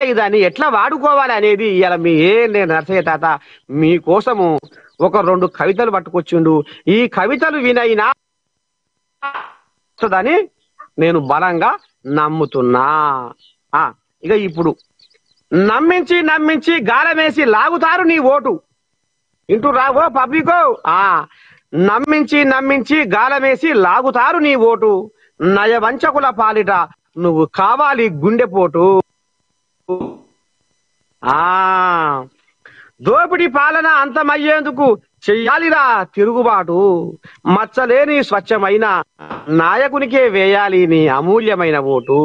దాన్ని ఎట్లా వాడుకోవాలి అనేది ఇలా నేను నరసయ్య తాత మీకోసము ఒక 2 కవితలు పట్టుకొచ్చిండు. ఈ కవితలు వినైనా అని నేను బలంగా నమ్ముతున్నా. ఇక ఇప్పుడు నమ్మించి నమ్మించి గాలమేసి లాగుతారు నీ ఓటు. ఇంటూ రావో పబ్లికో. నమ్మించి నమ్మించి గాలమేసి లాగుతారు నీ ఓటు. నయవంచకుల పాలిట నువ్వు కావాలి గుండెపోటు. దోపిడి పాలన అంతమయ్యేందుకు చెయ్యాలిరా తిరుగుబాటు. మచ్చలేని స్వచ్ఛమైన నాయకునికే వేయాలి నీ అమూల్యమైన ఓటు.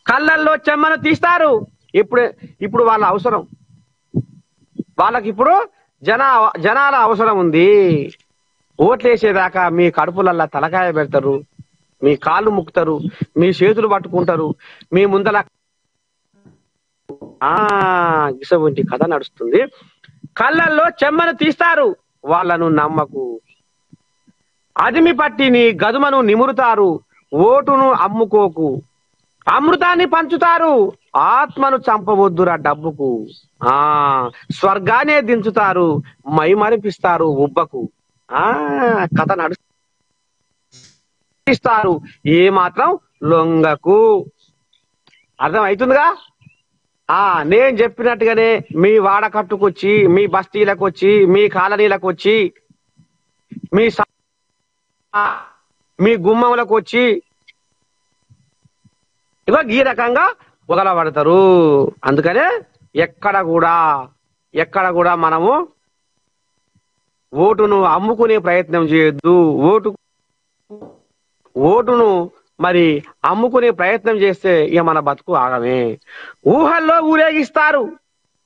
కళ్ళల్లో చెమ్మను తీస్తారు. ఇప్పుడు వాళ్ళ అవసరం, వాళ్ళకి ఇప్పుడు జనాల అవసరం ఉంది. ఓట్లేసేదాకా మీ కడుపులల్లా తలకాయ పెడతారు, మీ కాళ్ళు ముక్కుతారు, మీ చేతులు పట్టుకుంటారు, మీ ముందల ఇసవంటి కథ నడుస్తుంది. కళ్ళల్లో చెమ్మను తీస్తారు, వాళ్ళను నమ్మకు. అదిమి పట్టి నీ గదుమను నిమురుతారు, ఓటును అమ్ముకోకు. అమృతాన్ని పంచుతారు, ఆత్మను చంపవద్దురా డబ్బుకు. స్వర్గానే దించుతారు, మైమరిపిస్తారు ఉబ్బకు. కథ నడుస్తారు, ఏ మాత్రం లొంగకు. అర్థం అవుతుందిగా? నేను చెప్పినట్టుగానే మీ వాడకట్టుకొచ్చి, మీ బస్తీలకు వచ్చి, మీ కాలనీలకు వచ్చి, మీ గుమ్మములకు వచ్చి ఇక ఈ రకంగా పొగలబడతారు. అందుకనే ఎక్కడ కూడా మనము ఓటును అమ్ముకునే ప్రయత్నం చేయొద్దు. ఓటును మరి అమ్ముకునే ప్రయత్నం చేస్తే ఇక మన బతుకు ఆగమే. ఊహల్లో ఊరేగిస్తారు,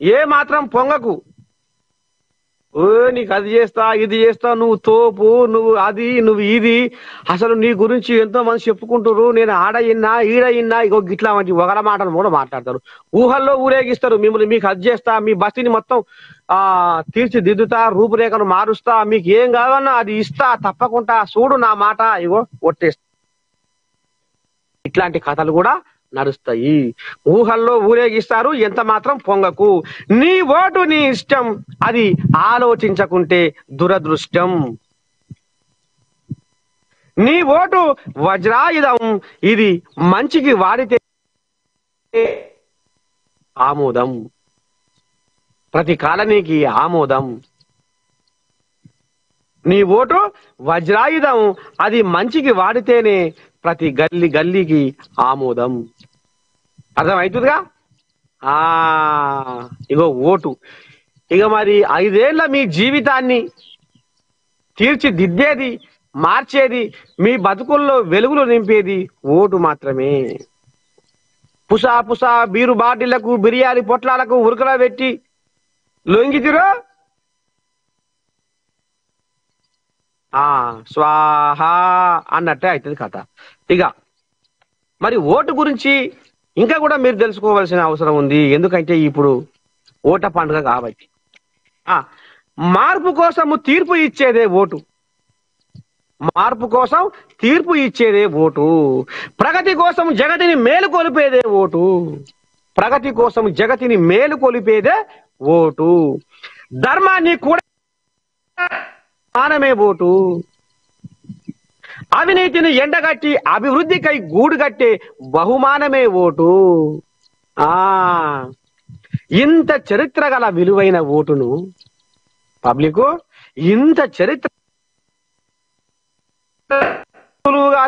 ఏ మాత్రం పొంగకు. నీకు అది చేస్తా, ఇది చేస్తా, నువ్వు తోపు, నువ్వు అది, నువ్వు ఇది, అసలు నీ గురించి ఎంతో మంది చెప్పుకుంటారు, నేను ఆడయిన్నా ఈడయిన్నా, ఇగో గిట్లా వంటి ఒకల మాటలు కూడా మాట్లాడతారు. ఊహల్లో ఊరేగిస్తారు మిమ్మల్ని. మీకు అది చేస్తా, మీ బస్తీని మొత్తం తీర్చిదిద్దుతా, రూపురేఖను మారుస్తా, మీకు ఏం కావాలన్నా అది ఇస్తా, తప్పకుండా చూడు నా మాట, ఇగో ఒట్టేస్తా. ఇట్లాంటి కథలు కూడా నడుస్తాయి. ఊహల్లో ఊరేగిస్తారు, ఎంత మాత్రం పొంగకు. నీ ఓటు నీ ఇష్టం, అది ఆలోచించకుంటే దురదృష్టం. నీ ఓటు వజ్రాయుధం, ఇది మంచికి వాడితే ఆమోదం, ప్రతి కాలనీకి ఆమోదం. నీ ఓటు వజ్రాయుధం, అది మంచికి వాడితేనే ప్రతి గల్లీకి ఆమోదం. అర్థమవుతుందిగా? ఇగో ఓటు. ఇక మరి 5 ఏళ్ల మీ జీవితాన్ని తీర్చిదిద్దేది, మార్చేది, మీ బతుకుల్లో వెలుగులు నింపేది ఓటు మాత్రమే. పుసా బీరు బాటిళ్లకు, బిర్యానీ పొట్లాలకు ఉరుకలా పెట్టి లొంగితిరో స్వాహ అన్నట్టే అవుతుంది కథ. ఇక మరి ఓటు గురించి ఇంకా కూడా మీరు తెలుసుకోవాల్సిన అవసరం ఉంది. ఎందుకంటే ఇప్పుడు ఓట పండుగ కాబట్టి. మార్పు కోసము తీర్పు ఇచ్చేదే ఓటు. మార్పు కోసం తీర్పు ఇచ్చేదే ఓటు. ప్రగతి కోసం జగతిని మేలుకొలిపేదే ఓటు. ప్రగతి కోసం జగతిని మేలుకొలిపేదే ఓటు. ధర్మాన్ని కూడా మానమే ఓటు. అవినీతిని ఎండగట్టి అభివృద్ధికై గూడుగట్టే బహుమానమే ఓటు. ఇంత చరిత్ర గల విలువైన ఓటును పబ్లిక్ ఇంత చరిత్రగా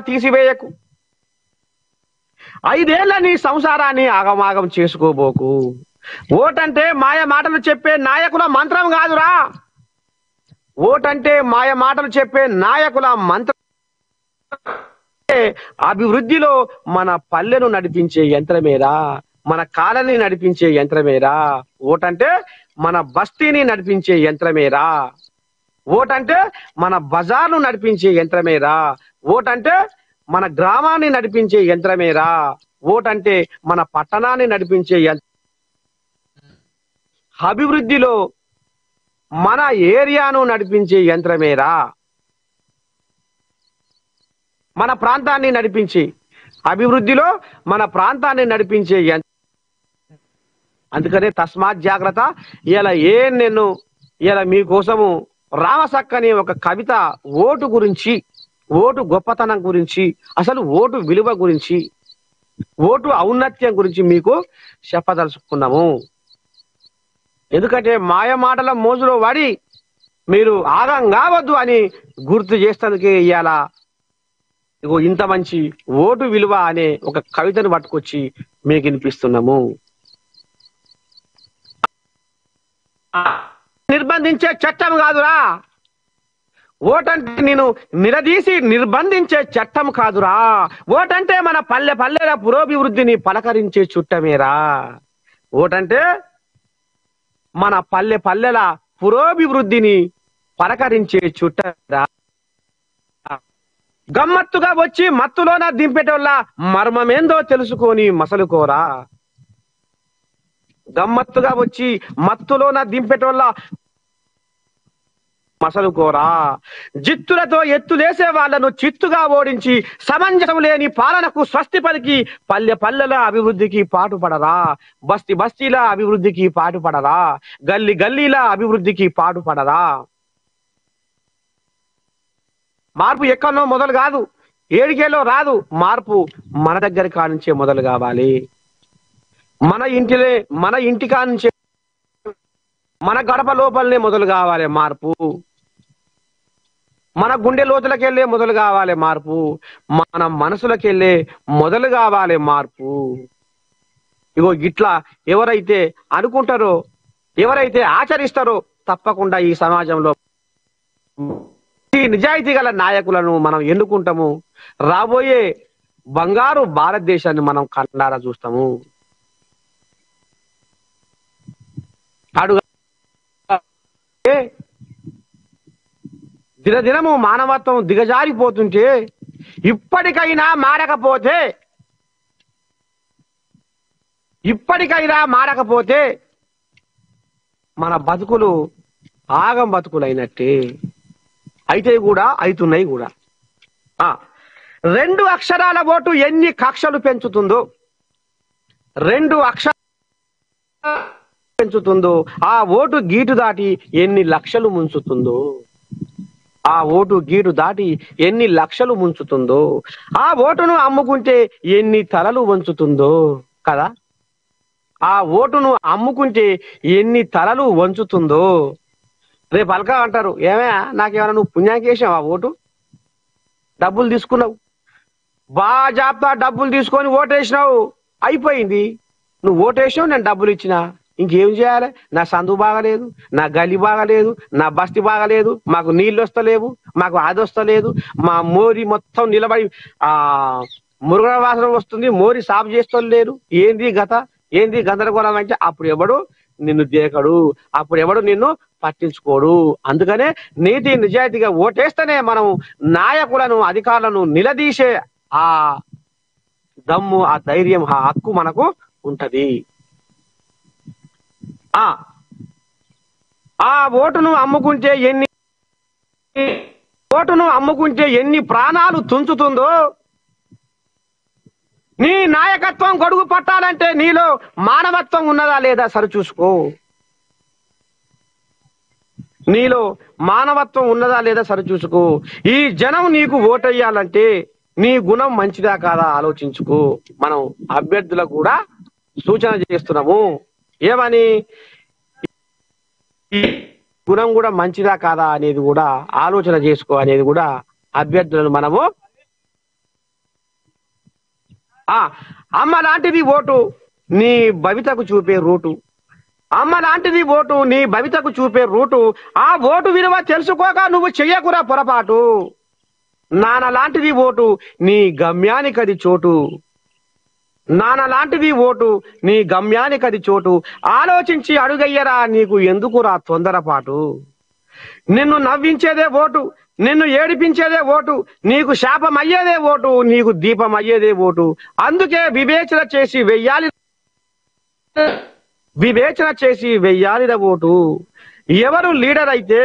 తీసివేయకు. 5 ఏళ్ల నీ సంసారాన్ని ఆగమాగం చేసుకోబోకు. ఓటంటే మాయ మాటలు చెప్పే నాయకుల మంత్రం కాదురా. ఓటంటే మాయ మాటలు చెప్పే నాయకుల మంత్రం. అభివృద్ధిలో మన పల్లెను నడిపించే యంత్రమేరా, మన కాలనీ నడిపించే యంత్రమేరా. ఓటంటే మన బస్తీని నడిపించే యంత్రమేరా. ఓటంటే మన బజార్ను నడిపించే యంత్రమేరా. ఓటంటే మన గ్రామాన్ని నడిపించే యంత్రమేరా. ఓటంటే మన పట్టణాన్ని నడిపించే అభివృద్ధిలో మన ఏరియాను నడిపించే యంత్రమేరా. మన ప్రాంతాన్ని నడిపించి అభివృద్ధిలో మన ప్రాంతాన్ని నడిపించే అందుకనే తస్మాత్ జాగ్రత్త. ఇలా నేను ఇలా మీకోసము రామసక్కని ఒక కవిత ఓటు గురించి, ఓటు గొప్పతనం గురించి, అసలు ఓటు విలువ గురించి, ఓటు ఔన్నత్యం గురించి మీకు చెప్పదలుచుకున్నాము. ఎందుకంటే మాయ మాటల మోజులో వాడి మీరు ఆగం కావద్దు అని గుర్తు చేస్తేందుకే ఇవాళ ఇగో ఇంత మంచి ఓటు విలువ అనే ఒక కవితను పట్టుకొచ్చి మీకు వినిపిస్తున్నాము. నిర్బంధించే చట్టం కాదురా ఓటంటే, నేను నిలదీసి నిర్బంధించే చట్టం కాదురా. ఓటంటే మన పల్లె పల్లెల పురోభివృద్ధిని పలకరించే చుట్టమేరా. ఓటంటే మన పల్లె పల్లెల పురోభివృద్ధిని పలకరించే చుట్టమేరా. గమ్మత్తుగా వచ్చి మత్తులోన దింపేటోళ్ళ మర్మమేందో తెలుసుకొని మసలుకోరా. గమ్మత్తుగా వచ్చి మత్తులోన దింపేటోళ్ళ మసలుకోరా. జిత్తులతో ఎత్తులేసే వాళ్లను చిత్తుగా ఓడించి సమంజసం లేని పాలనకు స్వస్తి పలికి పల్లె పల్లెల అభివృద్ధికి పాటుపడరా. బస్తీ బస్తీల అభివృద్ధికి పాటుపడరా. గల్లీ గల్లీల అభివృద్ధికి పాటుపడరా. మార్పు ఎక్కడనో మొదలు కాదు, ఏడికేలో రాదు. మార్పు మన దగ్గర కానుంచే మొదలు కావాలి. మన ఇంటి కానుంచే, మన గడప లోపలనే మొదలు కావాలి మార్పు. మన గుండె లోతులకెళ్ళే మొదలు కావాలి మార్పు. మన మనసులకెళ్ళే మొదలు కావాలి మార్పు. ఇగో ఇట్లా ఎవరైతే అనుకుంటారో, ఎవరైతే ఆచరిస్తారో తప్పకుండా ఈ సమాజంలో ఈ నిజాయితీ గల నాయకులను మనం ఎన్నుకుంటాము. రాబోయే బంగారు భారతదేశాన్ని మనం కన్నారా చూస్తాము. అడుగు దినదినము మానవత్వం దిగజారిపోతుంటే, ఇప్పటికైనా మారకపోతే మన బతుకులు ఆగం బతుకులైనట్టే. అయితే కూడా అవుతున్నాయి కూడా. 2 అక్షరాల ఓటు ఎన్ని కక్షలు పెంచుతుందో, 2 అక్షరాలు పెంచుతుందో, ఆ ఓటు గీటు దాటి ఎన్ని లక్షలు ముంచుతుందో, ఆ ఓటు గీటు దాటి ఎన్ని లక్షలు ముంచుతుందో, ఆ ఓటును అమ్ముకుంటే ఎన్ని తలలు వంచుతుందో కదా. ఆ ఓటును అమ్ముకుంటే ఎన్ని తలలు వంచుతుందో. రేపు అల్కా అంటారు, ఏమయ్యా నాకేమైనా నువ్వు పుణ్యానికి వేసావు, ఆ ఓటు డబ్బులు తీసుకున్నావు, బాజాప్తా డబ్బులు తీసుకొని ఓటేసినావు, అయిపోయింది. నువ్వు ఓటేసావు, నేను డబ్బులు ఇచ్చినా, ఇంకేం చేయాలి? నా సందు బాగలేదు, నా గలి బాగలేదు, నా బస్తీ బాగలేదు, మాకు నీళ్ళు వస్తలేవు, మాకు అది వస్తలేదు, మా మోరి మొత్తం నిలబడి మురుగుల వాసన వస్తుంది, మోరి సాగు చేస్తలేరు, ఏంది గత, ఏంది గందరగోళం అంటే అప్పుడు ఎవడు నిన్ను దేకడు, అప్పుడు ఎవడు నిన్ను పట్టించుకోడు. అందుకనే నీతి నిజాయితీగా ఓటేస్తేనే మనం నాయకులను, అధికారులను నిలదీసే ఆ దమ్ము, ఆ ధైర్యం, ఆ హక్కు మనకు ఉంటది. ఆ ఓటును అమ్ముకుంటే ఎన్ని ప్రాణాలు తుంచుతుందో. నీ నాయకత్వం గొడుగు పట్టాలంటే నీలో మానవత్వం ఉన్నదా లేదా సరిచూసుకో. నీలో మానవత్వం ఉన్నదా లేదా సరిచూసుకో. ఈ జనం నీకు ఓటేయాలంటే నీ గుణం మంచిదా కాదా ఆలోచించుకో. మనం అభ్యర్థులకు కూడా సూచన చేస్తున్నాము. ఏమని? గుణం కూడా మంచిదా కాదా అనేది కూడా ఆలోచన చేసుకో అనేది కూడా అభ్యర్థులను మనము. అమ్మ లాంటిది ఓటు నీ భవితకు చూపే రూటు. అమ్మ లాంటిది ఓటు నీ భవితకు చూపే రూటు. ఆ ఓటు విలువ తెలుసుకోక నువ్వు చెయ్యకురా పొరపాటు. నాన్న లాంటిది ఓటు నీ గమ్యానికది చోటు. నాన్న లాంటిది ఓటు నీ గమ్యానికది చోటు. ఆలోచించి అడుగయ్యరా, నీకు ఎందుకురా తొందరపాటు. నిన్ను నవ్వించేదే ఓటు, నిన్ను ఏడిపించేదే ఓటు, నీకు శాపం అయ్యేదే ఓటు, నీకు దీపం అయ్యేదే ఓటు. అందుకే వివేచన చేసి వెయ్యాలిన ఓటు. ఎవరు లీడర్ అయితే,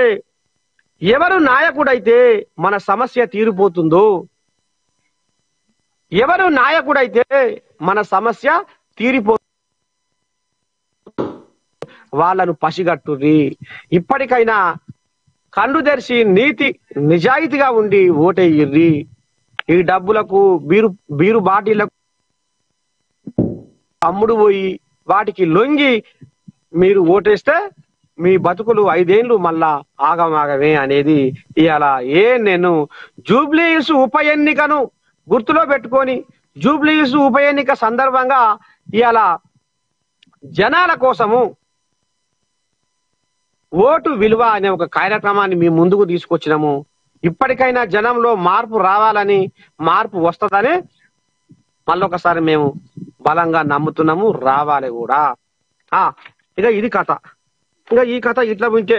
ఎవరు నాయకుడైతే మన సమస్య తీరిపోతుందో, ఎవరు నాయకుడైతే మన సమస్య తీరిపో వాళ్ళను పసిగట్టుర్రి. ఇప్పటికైనా కళ్ళు తెరిచి నీతి నిజాయితీగా ఉండి ఓటేయ్యిర్రి. ఈ డబ్బులకు బీరు బాటిళ్లకు అమ్ముడు పోయి వాటికి లొంగి మీరు ఓటేస్తే మీ బతుకులు 5 ఏళ్ళు మళ్ళా ఆగమాగమే అనేది ఇవాళ నేను జూబ్లీహిల్స్ ఉప ఎన్నికను గుర్తులో పెట్టుకొని జూబ్లీహిల్స్ ఉప ఎన్నిక సందర్భంగా ఇవాళ జనాల కోసము ఓటు విలువ అనే ఒక కార్యక్రమాన్ని మీ ముందుకు తీసుకొచ్చినాము. ఇప్పటికైనా జనంలో మార్పు రావాలని, మార్పు వస్తుందని మళ్ళొకసారి మేము బలంగా నమ్ముతున్నాము. రావాలి కూడా. ఇక ఇది కథ. ఇక ఈ కథ ఇట్లా ఉంటే